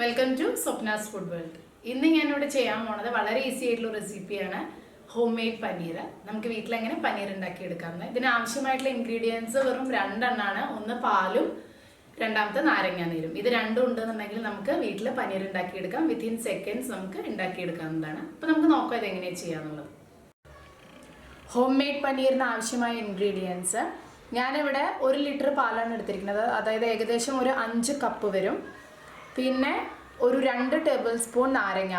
Welcome to Swapna's food world. ഇന്ന് ഞാനിവിടെ ചെയ്യാൻ പോണത് വളരെ ഈസി ആയിട്ടുള്ള റെസിപ്പിയാണ്, ഹോം മെയ്ഡ് പനീർ. നമുക്ക് വീട്ടിൽ എങ്ങനെ പനീർ ഉണ്ടാക്കിയെടുക്കാമെന്ന്. ഇതിന് ആവശ്യമായിട്ടുള്ള ഇൻഗ്രീഡിയൻസ് വെറും രണ്ടെണ്ണമാണ്. ഒന്ന് പാലും, രണ്ടാമത്തെ നാരങ്ങ നീരും. ഇത് രണ്ടും ഉണ്ടെന്നുണ്ടെങ്കിൽ നമുക്ക് വീട്ടിൽ പനീർ ഉണ്ടാക്കിയെടുക്കാം. വിത്തിൻ സെക്കൻഡ്സ് നമുക്ക് ഉണ്ടാക്കിയെടുക്കാവുന്നതാണ്. അപ്പോൾ നമുക്ക് നോക്കാം ഇത് എങ്ങനെയാണ് ചെയ്യാന്നുള്ളത്. ഹോം മെയ്ഡ് പനീറിന് ആവശ്യമായ ഇൻഗ്രീഡിയൻസ് ഞാനിവിടെ 1 ലിറ്റർ പാലാണ് എടുത്തിരിക്കുന്നത്. അതായത് ഏകദേശം ഒരു 5 കപ്പ് വരും. പിന്നെ ഒരു 2 ടേബിൾ സ്പൂൺ നാരങ്ങ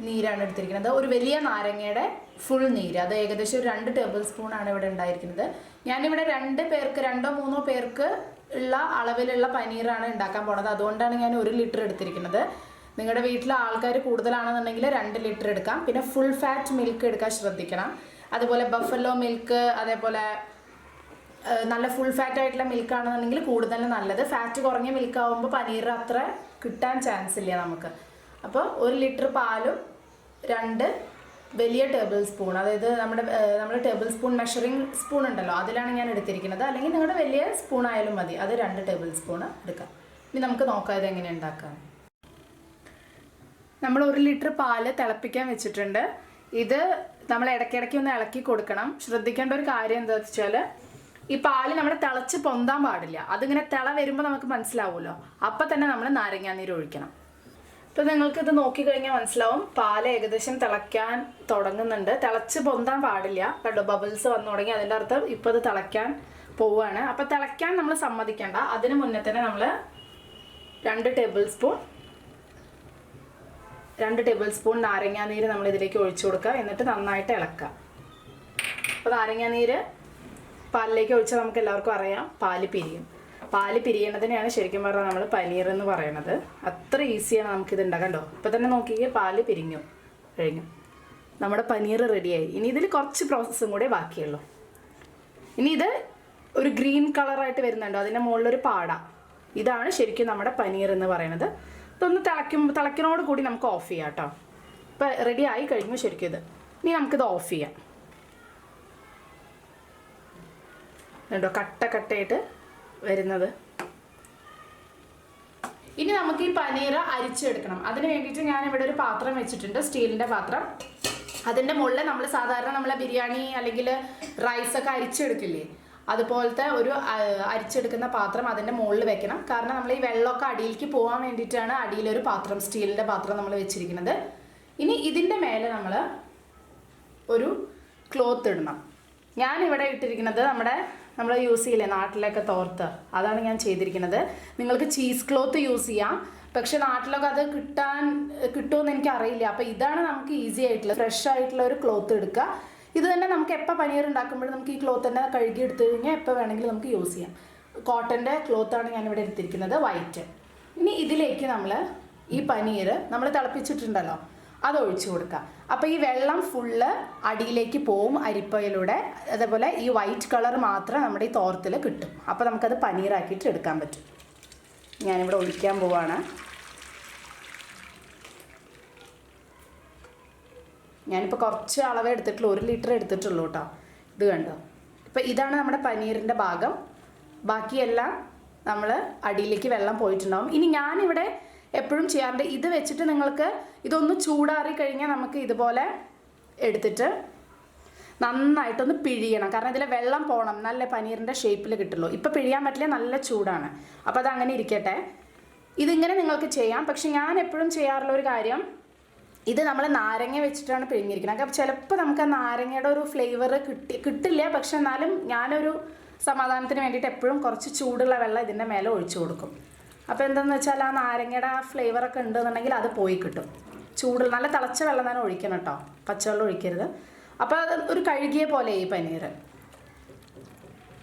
നീരാണ് എടുത്തിരിക്കുന്നത്. ഒരു വലിയ നാരങ്ങയുടെ ഫുൾ നീര്, അത് ഏകദേശം ഒരു 2 ടേബിൾ സ്പൂണാണ് ഇവിടെ ഉണ്ടായിരിക്കുന്നത്. ഞാനിവിടെ 2 പേർക്ക് 2-3 പേർക്ക് ഉള്ള അളവിലുള്ള പനീറാണ് ഉണ്ടാക്കാൻ പോണത്. അതുകൊണ്ടാണ് ഞാൻ 1 ലിറ്റർ എടുത്തിരിക്കുന്നത്. നിങ്ങളുടെ വീട്ടിലെ ആൾക്കാർ കൂടുതലാണെന്നുണ്ടെങ്കിൽ 2 ലിറ്റർ എടുക്കാം. പിന്നെ ഫുൾ ഫാറ്റ് മിൽക്ക് എടുക്കാൻ ശ്രദ്ധിക്കണം. അതുപോലെ ബഫല്ലോ മിൽക്ക്, അതേപോലെ നല്ല ഫുൾ ഫാറ്റ് ആയിട്ടുള്ള മിൽക്ക് ആണെന്നുണ്ടെങ്കിൽ കൂടുതൽ നല്ലത്. ഫാറ്റ് കുറഞ്ഞ മിൽക്ക് ആകുമ്പോൾ പനീർ അത്ര കിട്ടാൻ ചാൻസ് ഇല്ല നമുക്ക്. അപ്പോൾ 1 ലിറ്റർ പാലും 2 വലിയ ടേബിൾ സ്പൂൺ, അതായത് നമ്മുടെ ടേബിൾ സ്പൂൺ മെഷറിംഗ് സ്പൂൺ ഉണ്ടല്ലോ, അതിലാണ് ഞാൻ എടുത്തിരിക്കുന്നത്. അല്ലെങ്കിൽ നിങ്ങളുടെ വലിയ സ്പൂൺ ആയാലും മതി, അത് 2 ടേബിൾ സ്പൂൺ എടുക്കാം. ഇനി നമുക്ക് നോക്കാം ഇത് എങ്ങനെ ഉണ്ടാക്കാം. നമ്മൾ 1 ലിറ്റർ പാല് തിളപ്പിക്കാൻ വെച്ചിട്ടുണ്ട്. ഇത് നമ്മൾ ഇടയ്ക്കിടയ്ക്ക് ഒന്ന് ഇളക്കി കൊടുക്കണം. ശ്രദ്ധിക്കേണ്ട ഒരു കാര്യം എന്താ വെച്ചാൽ, ഈ പാല് നമ്മൾ തിളച്ച് പൊന്താൻ പാടില്ല. അതിങ്ങനെ തിള വരുമ്പോൾ നമുക്ക് മനസ്സിലാവുമല്ലോ, അപ്പം തന്നെ നമ്മൾ നാരങ്ങാനീര് ഒഴിക്കണം. ഇപ്പോൾ നിങ്ങൾക്കിത് നോക്കിക്കഴിഞ്ഞാൽ മനസ്സിലാവും, പാല് ഏകദേശം തിളയ്ക്കാൻ തുടങ്ങുന്നുണ്ട്. തിളച്ച് പൊന്താൻ പാടില്ല. കണ്ടോ, ബബിൾസ് വന്നു തുടങ്ങി. അതിൻ്റെ അർത്ഥം ഇപ്പോൾ ഇത് തിളയ്ക്കാൻ പോവുകയാണ്. അപ്പോൾ തിളയ്ക്കാൻ നമ്മൾ സമ്മതിക്കേണ്ട. അതിന് മുന്നേ തന്നെ നമ്മൾ 2 ടേബിൾ സ്പൂൺ നാരങ്ങാനീര് നമ്മൾ ഇതിലേക്ക് ഒഴിച്ചു കൊടുക്കുക. എന്നിട്ട് നന്നായിട്ട് ഇളക്കുക. അപ്പോൾ നാരങ്ങാനീര് പാലിലേക്ക് ഒഴിച്ചാൽ നമുക്ക് എല്ലാവർക്കും അറിയാം, പാല് പിരിയും. പാല് പിരിയണതിനെയാണ് ശരിക്കും പറഞ്ഞാൽ നമ്മൾ പനീർ എന്ന് പറയണത്. അത്ര ഈസിയാണ് നമുക്കിത് ഉണ്ടാക്കണ്ടോ. ഇപ്പോൾ തന്നെ നോക്കിയേ, പാല് കഴിഞ്ഞു. നമ്മുടെ പനീർ റെഡിയായി. ഇനി ഇതിൽ കുറച്ച് പ്രോസസ്സും കൂടെ ബാക്കിയുള്ളൂ. ഇനി ഇത് ഒരു ഗ്രീൻ കളറായിട്ട് വരുന്നുണ്ടോ, അതിൻ്റെ മുകളിലൊരു പാട. ഇതാണ് ശരിക്കും നമ്മുടെ പനീർ എന്ന് പറയുന്നത്. ഇതൊന്ന് തിളയ്ക്കുന്നതോട് കൂടി നമുക്ക് ഓഫ് ചെയ്യാം കേട്ടോ. ഇപ്പോൾ റെഡി ആയി കഴിഞ്ഞു ശരിക്കും ഇത്. ഇനി നമുക്കിത് ഓഫ് ചെയ്യാം. കേട്ടോ, കട്ടയായിട്ട് വരുന്നത്. ഇനി നമുക്ക് ഈ പനീർ അരിച്ചെടുക്കണം. അതിന് വേണ്ടിയിട്ട് ഞാനിവിടെ ഒരു പാത്രം വെച്ചിട്ടുണ്ട്, സ്റ്റീലിൻ്റെ പാത്രം. അതിൻ്റെ മുകളിൽ നമ്മൾ സാധാരണ നമ്മളെ ബിരിയാണി അല്ലെങ്കിൽ റൈസൊക്കെ അരിച്ചെടുക്കില്ലേ, അതുപോലത്തെ ഒരു അരിച്ചെടുക്കുന്ന പാത്രം അതിൻ്റെ മുകളിൽ വെക്കണം. കാരണം നമ്മൾ ഈ വെള്ളമൊക്കെ അടിയിലേക്ക് പോകാൻ വേണ്ടിയിട്ടാണ് അടിയിലൊരു പാത്രം, സ്റ്റീലിൻ്റെ പാത്രം നമ്മൾ വെച്ചിരിക്കുന്നത്. ഇനി ഇതിൻ്റെ മേലെ നമ്മൾ ഒരു ക്ലോത്ത് ഇടണം. ഞാനിവിടെ ഇട്ടിരിക്കുന്നത് നമ്മൾ യൂസ് ചെയ്യില്ലേ നാട്ടിലൊക്കെ തോർത്ത്, അതാണ് ഞാൻ ചെയ്തിരിക്കുന്നത്. നിങ്ങൾക്ക് ചീസ് ക്ലോത്ത് യൂസ് ചെയ്യാം, പക്ഷെ നാട്ടിലൊക്കെ അത് കിട്ടുമെന്ന് എനിക്ക് അറിയില്ല. അപ്പോൾ ഇതാണ് നമുക്ക് ഈസി ആയിട്ടുള്ള ഫ്രഷ് ആയിട്ടുള്ള ഒരു ക്ലോത്ത് എടുക്കുക. ഇത് തന്നെ നമുക്ക് എപ്പോൾ പനീർ ഉണ്ടാക്കുമ്പോഴും നമുക്ക് ഈ ക്ലോത്ത് തന്നെ കഴുകി എടുത്തു കഴിഞ്ഞാൽ എപ്പോൾ വേണമെങ്കിലും നമുക്ക് യൂസ് ചെയ്യാം. കോട്ടൻ്റെ ക്ലോത്താണ് ഞാനിവിടെ എടുത്തിരിക്കുന്നത്, വൈറ്റ്. ഇനി ഇതിലേക്ക് നമ്മൾ ഈ പനീർ നമ്മൾ തിളപ്പിച്ചിട്ടുണ്ടല്ലോ, അത് ഒഴിച്ചു കൊടുക്കുക. അപ്പോൾ ഈ വെള്ളം ഫുള്ള് അടിയിലേക്ക് പോവും അരിപ്പയിലൂടെ. അതേപോലെ ഈ വൈറ്റ് കളർ മാത്രം നമ്മുടെ ഈ തോർത്തിൽ കിട്ടും. അപ്പോൾ നമുക്കത് പനീറാക്കിയിട്ട് എടുക്കാൻ പറ്റും. ഞാനിവിടെ ഒഴിക്കാൻ പോവാണ്. ഞാനിപ്പോൾ കുറച്ച് അളവേ എടുത്തിട്ടുള്ളൂ, 1 ലിറ്റർ എടുത്തിട്ടുള്ളൂ കേട്ടോ. ഇത് കണ്ടോ, ഇപ്പോൾ ഇതാണ് നമ്മുടെ പനീറിൻ്റെ ഭാഗം. ബാക്കിയെല്ലാം നമ്മൾ അടിയിലേക്ക് വെള്ളം പോയിട്ടുണ്ടാവും. ഇനി ഞാനിവിടെ എപ്പോഴും ചെയ്യാറുണ്ട്, ഇത് വെച്ചിട്ട് നിങ്ങൾക്ക് ഇതൊന്ന് ചൂടാറി കഴിഞ്ഞാൽ നമുക്ക് ഇതുപോലെ എടുത്തിട്ട് നന്നായിട്ടൊന്ന് പിഴിയണം. കാരണം ഇതിലെ വെള്ളം പോകണം, നല്ല പനീറിൻ്റെ ഷേപ്പിൽ കിട്ടുള്ളൂ. ഇപ്പോൾ പിഴിയാൻ പറ്റില്ല, നല്ല ചൂടാണ്. അപ്പോൾ അതങ്ങനെ ഇരിക്കട്ടെ. ഇതിങ്ങനെ നിങ്ങൾക്ക് ചെയ്യാം. പക്ഷെ ഞാൻ എപ്പോഴും ചെയ്യാറുള്ള ഒരു കാര്യം, ഇത് നമ്മൾ നാരങ്ങ വെച്ചിട്ടാണ് പിഴിഞ്ഞിരിക്കുന്നത്. അപ്പോൾ ചിലപ്പോൾ നമുക്ക് ആ നാരങ്ങയുടെ ഒരു ഫ്ലേവർ കിട്ടില്ല. പക്ഷെ എന്നാലും ഞാനൊരു സമാധാനത്തിന് വേണ്ടിയിട്ട് എപ്പോഴും കുറച്ച് ചൂടുള്ള വെള്ളം ഇതിൻ്റെ മേലെ ഒഴിച്ചു കൊടുക്കും. അപ്പോൾ എന്താണെന്ന് വെച്ചാൽ ആ നാരങ്ങയുടെ ആ ഫ്ലേവറൊക്കെ ഉണ്ടെന്നുണ്ടെങ്കിൽ അത് പോയി കിട്ടും. നല്ല തിളച്ച വെള്ളം തന്നെ ഒഴിക്കണം കേട്ടോ, പച്ചവെള്ളം ഒഴിക്കരുത്. അപ്പോൾ അത് ഒരു കഴുകിയ പോലെ ഈ പനീർ.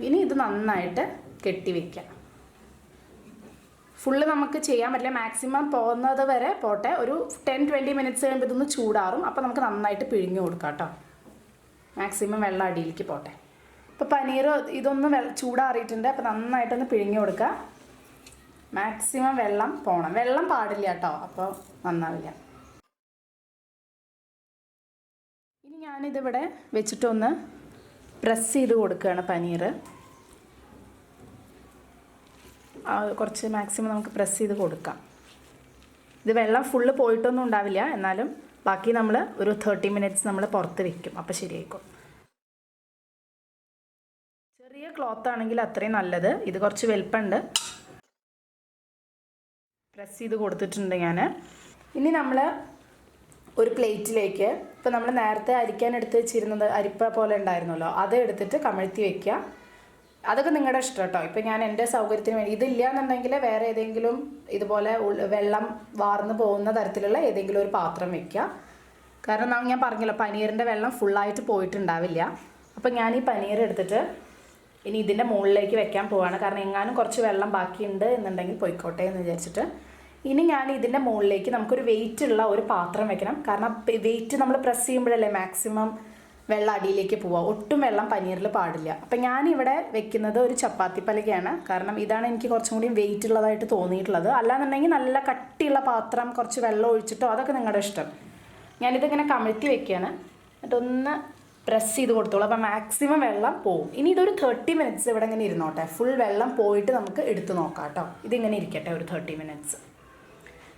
ഇനി ഇത് നന്നായിട്ട് കെട്ടിവെക്കാം. ഫുള്ള് നമുക്ക് ചെയ്യാൻ പറ്റില്ല, മാക്സിമം പോകുന്നത് വരെ പോട്ടെ. ഒരു 10-20 മിനിറ്റ്സ് കഴിയുമ്പോൾ ഇതൊന്ന് ചൂടാറും. അപ്പോൾ നമുക്ക് നന്നായിട്ട് പിഴിഞ്ഞു കൊടുക്കാം കേട്ടോ. മാക്സിമം വെള്ളം അടിയിലേക്ക് പോട്ടെ. ഇപ്പോൾ പനീർ ഇതൊന്ന് ചൂടാറിയിട്ടുണ്ട്. അപ്പോൾ നന്നായിട്ടൊന്ന് പിഴിഞ്ഞു കൊടുക്കുക. മാക്സിമം വെള്ളം പോകണം, വെള്ളം പാടില്ല കേട്ടോ, അപ്പോൾ നന്നാവില്ല. ഇനി ഞാനിതിവിടെ വെച്ചിട്ടൊന്ന് പ്രസ് ചെയ്ത് കൊടുക്കുകയാണ് പനീർ. കുറച്ച് മാക്സിമം നമുക്ക് പ്രസ് ചെയ്ത് കൊടുക്കാം. ഇത് വെള്ളം ഫുള്ള് പോയിട്ടൊന്നും ഉണ്ടാവില്ല, എന്നാലും ബാക്കി നമ്മൾ ഒരു 30 മിനിറ്റ്സ് നമ്മൾ പുറത്ത് വെക്കും, അപ്പോൾ ശരിയായിക്കും. ചെറിയ ക്ലോത്ത് ആണെങ്കിൽ അത്രയും നല്ലത്. ഇത് കുറച്ച് വലുപ്പമുണ്ട്, പ്രസ് ചെയ്ത് കൊടുത്തിട്ടുണ്ട് ഞാൻ. ഇനി നമ്മൾ ഒരു പ്ലേറ്റിലേക്ക് ഇപ്പോൾ നമ്മൾ നേരത്തെ അരിക്കാൻ എടുത്ത് വെച്ചിരുന്നത് അരിപ്പ പോലെ ഉണ്ടായിരുന്നല്ലോ, അത് എടുത്തിട്ട് കമഴ്ത്തി വെക്കുക. അതൊക്കെ നിങ്ങളുടെ ഇഷ്ടം കേട്ടോ. ഇപ്പം ഞാൻ എൻ്റെ സൗകര്യത്തിന് വേണ്ടി, ഇതില്ല എന്നുണ്ടെങ്കിൽ വേറെ ഏതെങ്കിലും ഇതുപോലെ വെള്ളം വാർന്ന് പോകുന്ന തരത്തിലുള്ള ഏതെങ്കിലും ഒരു പാത്രം വെക്കുക. കാരണം ഞാൻ പറഞ്ഞല്ലോ പനീറിൻ്റെ വെള്ളം ഫുള്ളായിട്ട് പോയിട്ടുണ്ടാവില്ല. അപ്പം ഞാൻ ഈ പനീർ എടുത്തിട്ട് ഇനി ഇതിൻ്റെ മുകളിലേക്ക് വെക്കാൻ പോവാണ്. കാരണം എങ്ങാനും കുറച്ച് വെള്ളം ബാക്കിയുണ്ട് എന്നുണ്ടെങ്കിൽ പോയിക്കോട്ടെ എന്ന് വിചാരിച്ചിട്ട്. ഇനി ഞാൻ ഇതിൻ്റെ മുകളിലേക്ക് നമുക്കൊരു വെയിറ്റ് ഉള്ള ഒരു പാത്രം വെക്കണം. കാരണം വെയിറ്റ് നമ്മൾ പ്രസ് ചെയ്യുമ്പോഴല്ലേ മാക്സിമം വെള്ളം അടിയിലേക്ക് പോവുക, ഒട്ടും വെള്ളം പനീറിൽ പാടില്ല. അപ്പം ഞാനിവിടെ വെക്കുന്നത് ഒരു ചപ്പാത്തി പലകയാണ്. കാരണം ഇതാണ് എനിക്ക് കുറച്ചും കൂടി വെയിറ്റ് ഉള്ളതായിട്ട് തോന്നിയിട്ടുള്ളത്. അല്ലാന്നുണ്ടെങ്കിൽ നല്ല കട്ടിയുള്ള പാത്രം കുറച്ച് വെള്ളം ഒഴിച്ചിട്ടോ അതൊക്കെ നിങ്ങളുടെ ഇഷ്ടം. ഞാനിതിങ്ങനെ കമഴ്ത്തി വെക്കുകയാണ്, എന്നിട്ടൊന്ന് പ്രസ് ചെയ്ത് കൊടുത്തോളൂ. അപ്പോൾ മാക്സിമം വെള്ളം പോവും. ഇനി ഇതൊരു 30 മിനിറ്റ്സ് ഇവിടെ ഇങ്ങനെ ഇരുന്നോട്ടെ. ഫുൾ വെള്ളം പോയിട്ട് നമുക്ക് എടുത്ത് നോക്കാം കേട്ടോ. ഇതിങ്ങനെ ഇരിക്കട്ടെ ഒരു 30 മിനിറ്റ്സ്.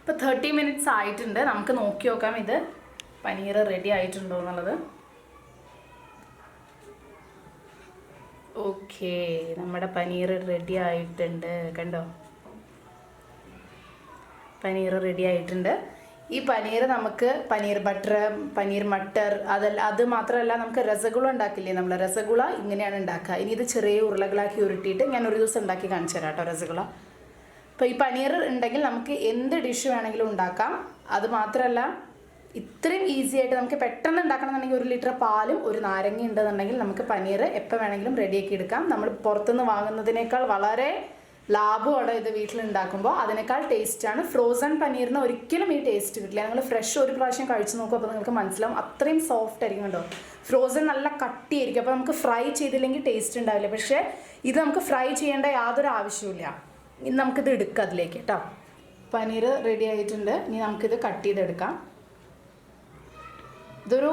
ഇപ്പോൾ 30 മിനിറ്റ്സ് ആയിട്ടുണ്ട്. നമുക്ക് നോക്കി നോക്കാം ഇത് പനീർ റെഡി ആയിട്ടുണ്ടോ എന്നുള്ളത്. ഓക്കെ, നമ്മുടെ പനീർ റെഡി ആയിട്ടുണ്ട്. കണ്ടോ, പനീർ റെഡി ആയിട്ടുണ്ട്. ഈ പനീർ നമുക്ക് പനീർ ബട്ടർ, പനീർ മട്ടർ, അത് മാത്രമല്ല നമുക്ക് രസഗുള ഉണ്ടാക്കില്ലേ, നമ്മൾ രസഗുള ഇങ്ങനെയാണ് ഉണ്ടാക്കുക. ഇനി ഇത് ചെറിയ ഉരുളകളാക്കി ഉരുട്ടിയിട്ട് ഞാൻ ഒരു ദിവസം ഉണ്ടാക്കി കാണിച്ചു തരാം കേട്ടോ രസഗുള. അപ്പോൾ ഈ പനീർ ഉണ്ടെങ്കിൽ നമുക്ക് എന്ത് ഡിഷ് വേണമെങ്കിലും ഉണ്ടാക്കാം. അത് മാത്രമല്ല ഇത്രയും ഈസി ആയിട്ട് നമുക്ക് പെട്ടെന്ന് ഉണ്ടാക്കണം എന്നുണ്ടെങ്കിൽ 1 ലിറ്റർ പാലും ഒരു നാരങ്ങ ഉണ്ടെന്നുണ്ടെങ്കിൽ നമുക്ക് പനീർ എപ്പോൾ വേണമെങ്കിലും റെഡിയാക്കി എടുക്കാം. നമ്മൾ പുറത്തുനിന്ന് വാങ്ങുന്നതിനേക്കാൾ വളരെ ലാഭമാണ് ഇത് വീട്ടിലുണ്ടാക്കുമ്പോൾ. അതിനേക്കാൾ ടേസ്റ്റാണ്. ഫ്രോസൺ പനീറിന് ഒരിക്കലും ഈ ടേസ്റ്റ് കിട്ടില്ല. നിങ്ങൾ ഫ്രഷ് ഒരു പ്രാവശ്യം കഴിച്ച് നോക്കും, അപ്പോൾ നിങ്ങൾക്ക് മനസ്സിലാവും അത്രയും സോഫ്റ്റ് ആയിരിക്കും കേട്ടോ. ഫ്രോസൺ നല്ല കട്ടിയായിരിക്കും, അപ്പോൾ നമുക്ക് ഫ്രൈ ചെയ്തില്ലെങ്കിൽ ടേസ്റ്റ് ഉണ്ടാവില്ല. പക്ഷേ ഇത് നമുക്ക് ഫ്രൈ ചെയ്യേണ്ട യാതൊരു ആവശ്യമില്ല. ഇനി നമുക്കിത് എടുക്കാം അതിലേക്ക് കേട്ടോ. പനീർ റെഡി ആയിട്ടുണ്ട്. ഇനി നമുക്കിത് കട്ട് ചെയ്തെടുക്കാം. ഇതൊരു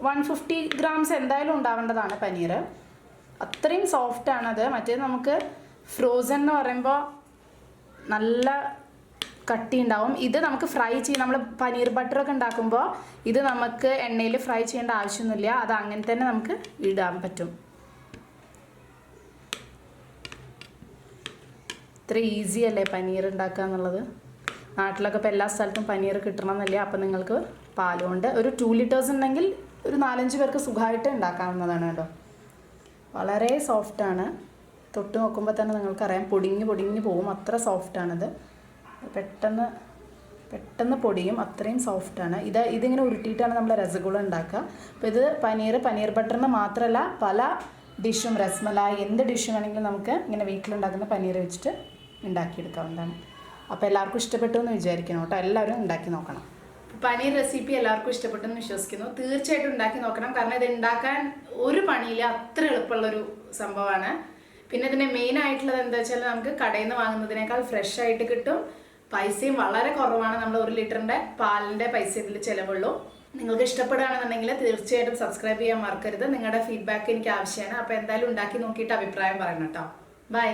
150 ഗ്രാംസ് എന്തായാലും ഉണ്ടാവേണ്ടതാണ് പനീർ. അത്രയും സോഫ്റ്റാണത്. മറ്റേത് നമുക്ക് ഫ്രോസൺ എന്ന് പറയുമ്പോൾ നല്ല കട്ടി ഉണ്ടാവും. ഇത് നമുക്ക് ഫ്രൈ ചെയ്യും. നമ്മൾ പനീർ ബട്ടറൊക്കെ ഉണ്ടാക്കുമ്പോൾ ഇത് നമുക്ക് എണ്ണയിൽ ഫ്രൈ ചെയ്യേണ്ട ആവശ്യമൊന്നുമില്ല. അത് അങ്ങനെ തന്നെ നമുക്ക് ഇടാൻ പറ്റും. ഇത്ര ഈസി അല്ലേ പനീർ ഉണ്ടാക്കുക എന്നുള്ളത്. നാട്ടിലൊക്കെ ഇപ്പോൾ എല്ലാ സ്ഥലത്തും പനീർ കിട്ടണമെന്നില്ല. അപ്പോൾ നിങ്ങൾക്ക് പാലുകൊണ്ട് ഒരു 2 ലിറ്റേഴ്സ് ഉണ്ടെങ്കിൽ ഒരു 4-5 പേർക്ക് സുഖമായിട്ട് ഉണ്ടാക്കാവുന്നതാണ് കേട്ടോ. വളരെ സോഫ്റ്റാണ്. തൊട്ട് നോക്കുമ്പോൾ തന്നെ നിങ്ങൾക്കറിയാം പൊടിഞ്ഞ് പോകും, അത്ര സോഫ്റ്റാണിത്. പെട്ടെന്ന് പൊടിയും, അത്രയും സോഫ്റ്റാണ്. ഇതിങ്ങനെ ഉരുട്ടിയിട്ടാണ് നമ്മൾ രസഗുള ഉണ്ടാക്കുക. അപ്പോൾ ഇത് പനീർ ബട്ടറിന് മാത്രമല്ല പല ഡിഷും, രസ്മലായി എന്ത് ഡിഷ് വേണമെങ്കിലും നമുക്ക് ഇങ്ങനെ വീട്ടിലുണ്ടാക്കുന്ന പനീർ വെച്ചിട്ട് ഉണ്ടാക്കിയെടുക്കാവുന്നതാണ്. അപ്പോൾ എല്ലാവർക്കും ഇഷ്ടപ്പെട്ടു എന്ന് വിചാരിക്കണം കേട്ടോ. എല്ലാവരും ഉണ്ടാക്കി നോക്കണം. പനീർ റെസിപ്പി എല്ലാവർക്കും ഇഷ്ടപ്പെട്ടെന്ന് വിശ്വസിക്കുന്നു. തീർച്ചയായിട്ടും ഉണ്ടാക്കി നോക്കണം. കാരണം ഇത് ഉണ്ടാക്കാൻ ഒരു പണിയില്ല, അത്ര എളുപ്പമുള്ളൊരു സംഭവമാണ്. പിന്നെ ഇതിൻ്റെ മെയിൻ ആയിട്ടുള്ളത് എന്താ വെച്ചാൽ നമുക്ക് കടയിൽ നിന്ന് വാങ്ങുന്നതിനേക്കാൾ ഫ്രഷ് ആയിട്ട് കിട്ടും. പൈസയും വളരെ കുറവാണ്. നമ്മൾ 1 ലിറ്ററിൻ്റെ പാലിൻ്റെ പൈസ ഇതിൽ ചിലവുള്ളൂ. നിങ്ങൾക്ക് ഇഷ്ടപ്പെടുകയാണെന്നുണ്ടെങ്കിൽ തീർച്ചയായിട്ടും സബ്സ്ക്രൈബ് ചെയ്യാൻ മറക്കരുത്. നിങ്ങളുടെ ഫീഡ്ബാക്ക് എനിക്ക് ആവശ്യമാണ്. അപ്പോൾ എന്തായാലും ഉണ്ടാക്കി നോക്കിയിട്ട് അഭിപ്രായം പറയണം കേട്ടോ. ബൈ.